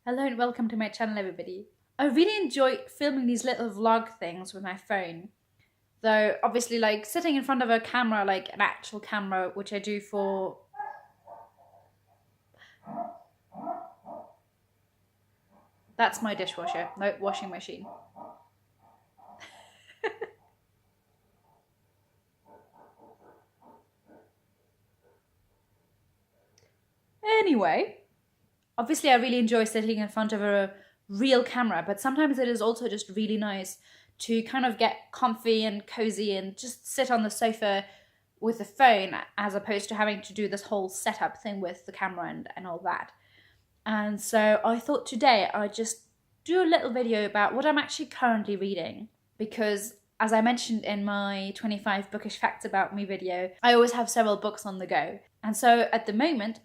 Hello and welcome to my channel, everybody. I really enjoy filming these little vlog things with my phone. Though, obviously, like, sitting in front of a camera, like an actual camera, which I do for... That's my dishwasher, no, washing machine. Anyway, obviously I really enjoy sitting in front of a real camera, but sometimes it is also just really nice to kind of get comfy and cozy and just sit on the sofa with the phone as opposed to having to do this whole setup thing with the camera and all that. And so I thought today I'd just do a little video about what I'm actually currently reading, because as I mentioned in my 25 bookish facts about me video, I always have several books on the go. And so at the moment,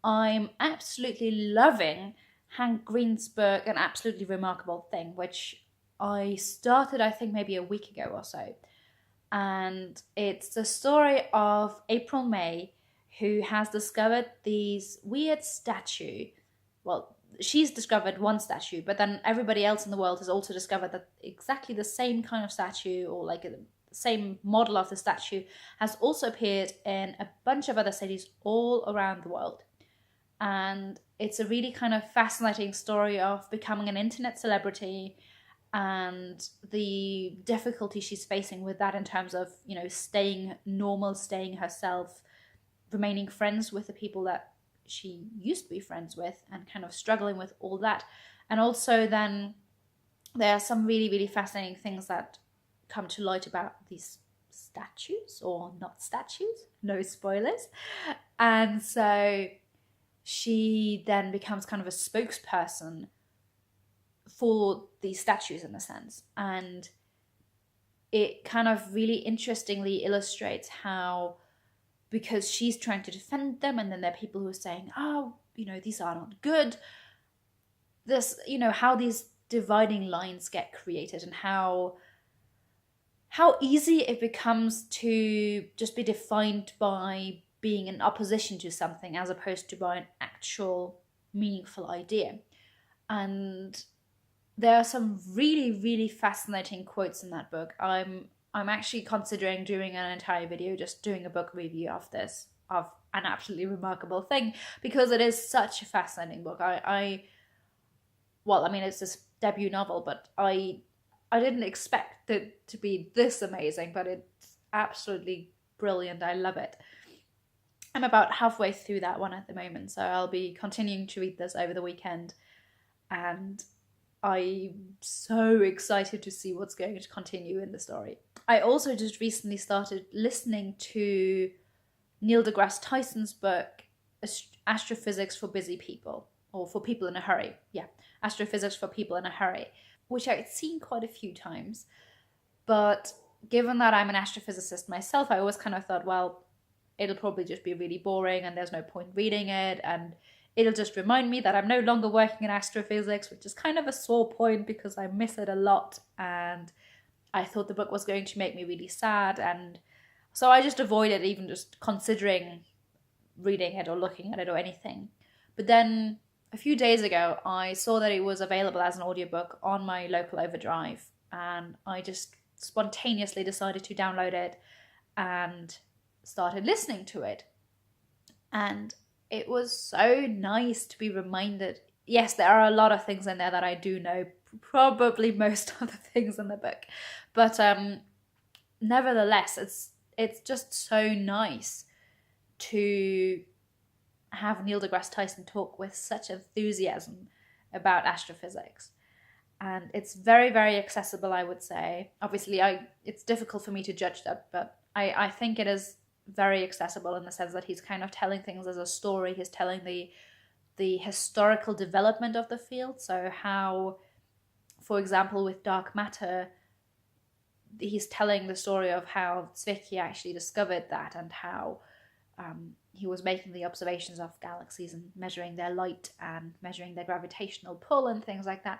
I'm absolutely loving Hank Green's book, An Absolutely Remarkable Thing, which I started, I think, maybe a week ago or so. And it's the story of April May, who has discovered these weird statue. Well, she's discovered one statue, but then everybody else in the world has also discovered that exactly the same kind of statue, or like the same model of the statue, has also appeared in a bunch of other cities all around the world. And it's a really kind of fascinating story of becoming an internet celebrity and the difficulty she's facing with that in terms of, you know, staying normal, staying herself, remaining friends with the people that she used to be friends with, and kind of struggling with all that. And also then there are some really, really fascinating things that come to light about these statues, or not statues, no spoilers. And so she then becomes kind of a spokesperson for these statues in a sense. And it kind of really interestingly illustrates how, because she's trying to defend them, and then there are people who are saying, oh, you know, these are not good. This, you know, how these dividing lines get created, and how easy it becomes to just be defined by being in opposition to something as opposed to by an actual meaningful idea. And there are some really, really fascinating quotes in that book. I'm actually considering doing an entire video just doing a book review of this, of An Absolutely Remarkable Thing, because it is such a fascinating book. Well, I mean, it's this debut novel, but I didn't expect it to be this amazing, but it's absolutely brilliant. I love it. I'm about halfway through that one at the moment, so I'll be continuing to read this over the weekend, and I'm so excited to see what's going to continue in the story. I also just recently started listening to Neil deGrasse Tyson's book, Astrophysics for Busy People, or for People in a Hurry. Yeah, Astrophysics for People in a Hurry, which I'd seen quite a few times. But given that I'm an astrophysicist myself, I always kind of thought, well, it'll probably just be really boring and there's no point reading it, and it'll just remind me that I'm no longer working in astrophysics, which is kind of a sore point because I miss it a lot, and I thought the book was going to make me really sad, and so I just avoided even just considering reading it or looking at it or anything. But then a few days ago, I saw that it was available as an audiobook on my local Overdrive, and I just spontaneously decided to download it and started listening to it. And it was so nice to be reminded. Yes, there are a lot of things in there that I do know, probably most of the things in the book, but nevertheless, it's just so nice to have Neil deGrasse Tyson talk with such enthusiasm about astrophysics. And it's very, very accessible, I would say. Obviously, it's difficult for me to judge that, but I think it is very accessible in the sense that he's kind of telling things as a story. He's telling the historical development of the field. So how, for example, with dark matter, he's telling the story of how Zwicky actually discovered that, and how he was making the observations of galaxies and measuring their light and measuring their gravitational pull and things like that.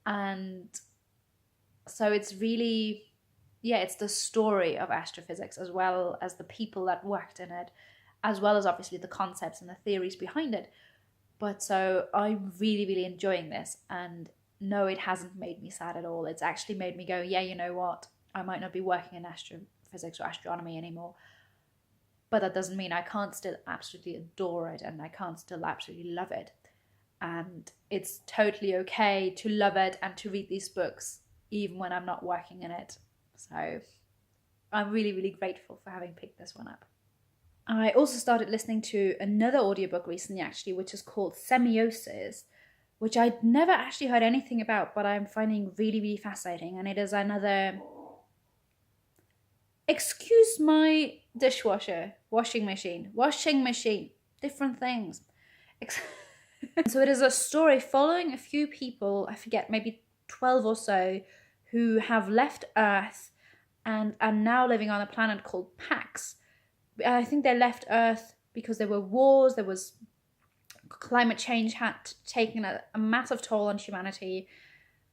And so it's really, yeah, it's the story of astrophysics as well as the people that worked in it, as well as obviously the concepts and the theories behind it. But so I'm really, really enjoying this, and no, it hasn't made me sad at all. It's actually made me go, yeah, you know what? I might not be working in astrophysics or astronomy anymore, but that doesn't mean I can't still absolutely adore it and I can't still absolutely love it. And it's totally okay to love it and to read these books even when I'm not working in it. So I'm really, really grateful for having picked this one up. I also started listening to another audiobook recently, actually, which is called Semiosis, which I'd never actually heard anything about, but I'm finding really, really fascinating. And it is another, excuse my dishwasher, washing machine, different things. So it is a story following a few people, I forget, maybe 12 or so, who have left Earth and are now living on a planet called Pax. I think they left Earth because there were wars, there was climate change had taken a massive toll on humanity,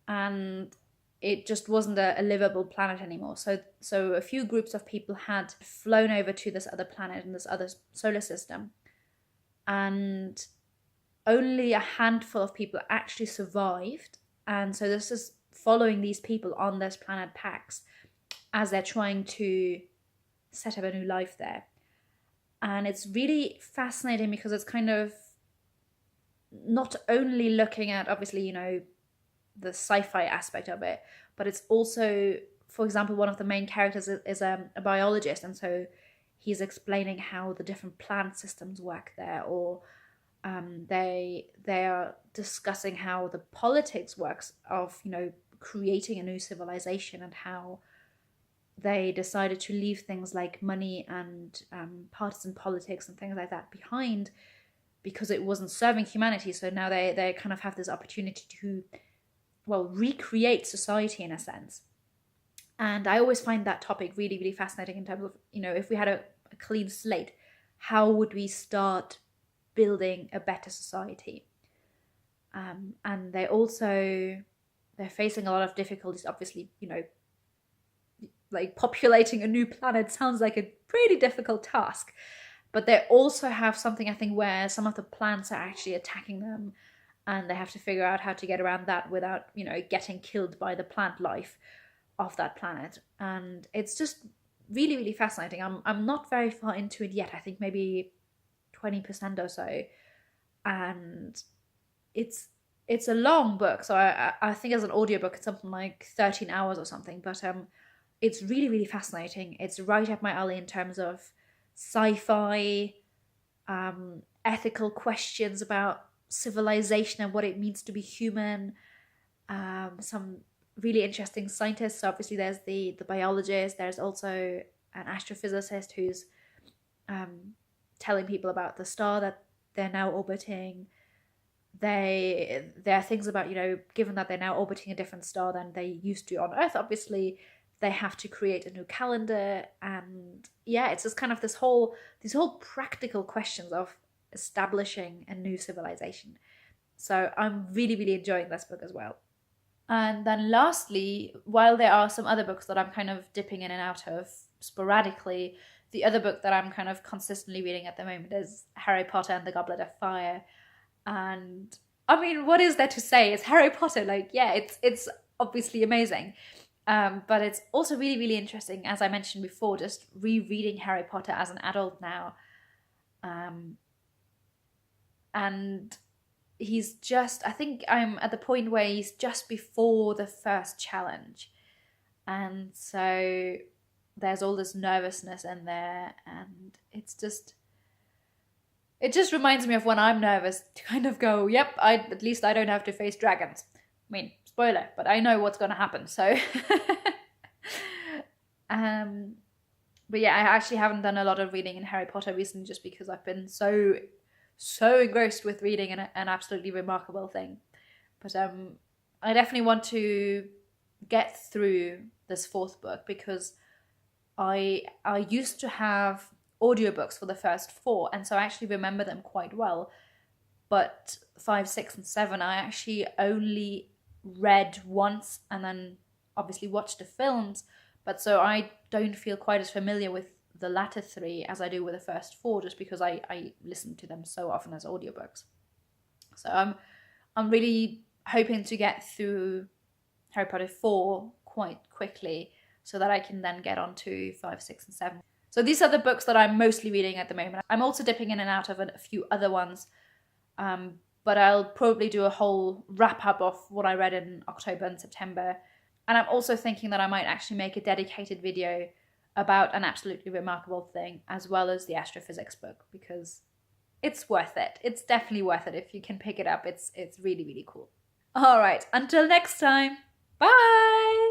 and it just wasn't a livable planet anymore. So a few groups of people had flown over to this other planet in this other solar system, and only a handful of people actually survived. And so this is following these people on this planet Pax as they're trying to set up a new life there. And it's really fascinating because it's kind of not only looking at, obviously, you know, the sci-fi aspect of it, but it's also, for example, one of the main characters is a biologist, and so he's explaining how the different plant systems work there, or they are discussing how the politics works of, you know, creating a new civilization, and how they decided to leave things like money and partisan politics and things like that behind because it wasn't serving humanity. So now they kind of have this opportunity to, well, recreate society in a sense. And I always find that topic really, really fascinating in terms of, you know, if we had a clean slate, how would we start building a better society? And they're facing a lot of difficulties, obviously, you know, like populating a new planet sounds like a pretty difficult task, but they also have something, I think, where some of the plants are actually attacking them, and they have to figure out how to get around that without, you know, getting killed by the plant life of that planet. And it's just really, really fascinating. I'm not very far into it yet. I think maybe 20% or so, and it's a long book. So I think as an audiobook it's something like 13 hours or something, but it's really, really fascinating. It's right up my alley in terms of sci-fi, ethical questions about civilization and what it means to be human. Some really interesting scientists. So obviously there's the biologist. There's also an astrophysicist who's telling people about the star that they're now orbiting. There are things about, you know, given that they're now orbiting a different star than they used to on Earth, obviously, they have to create a new calendar. And yeah, it's just kind of these whole practical questions of establishing a new civilization. So I'm really, really enjoying this book as well. And then lastly, while there are some other books that I'm kind of dipping in and out of sporadically, the other book that I'm kind of consistently reading at the moment is Harry Potter and the Goblet of Fire. And I mean, what is there to say? It's Harry Potter. Like, yeah, it's obviously amazing. But it's also really, really interesting, as I mentioned before, just rereading Harry Potter as an adult now. And he's just, I think I'm at the point where he's just before the first challenge. And so there's all this nervousness in there, and it just reminds me of when I'm nervous to kind of go, yep, at least I don't have to face dragons. I mean, spoiler, but I know what's going to happen, so. But yeah, I actually haven't done a lot of reading in Harry Potter recently just because I've been so engrossed with reading an absolutely remarkable thing. But I definitely want to get through this fourth book because I used to have audiobooks for the first four, and so I actually remember them quite well. But 5, 6, and 7 I actually only read once and then obviously watched the films, but so I don't feel quite as familiar with the latter 3 as I do with the first 4, just because I listen to them so often as audiobooks. So I'm really hoping to get through Harry Potter 4 quite quickly so that I can then get on to 5, 6, and 7. So these are the books that I'm mostly reading at the moment. I'm also dipping in and out of a few other ones, but I'll probably do a whole wrap-up of what I read in October and September. And I'm also thinking that I might actually make a dedicated video about An Absolutely Remarkable Thing, as well as the Astrophysics book, because it's worth it. It's definitely worth it if you can pick it up. It's really, really cool. All right, until next time. Bye!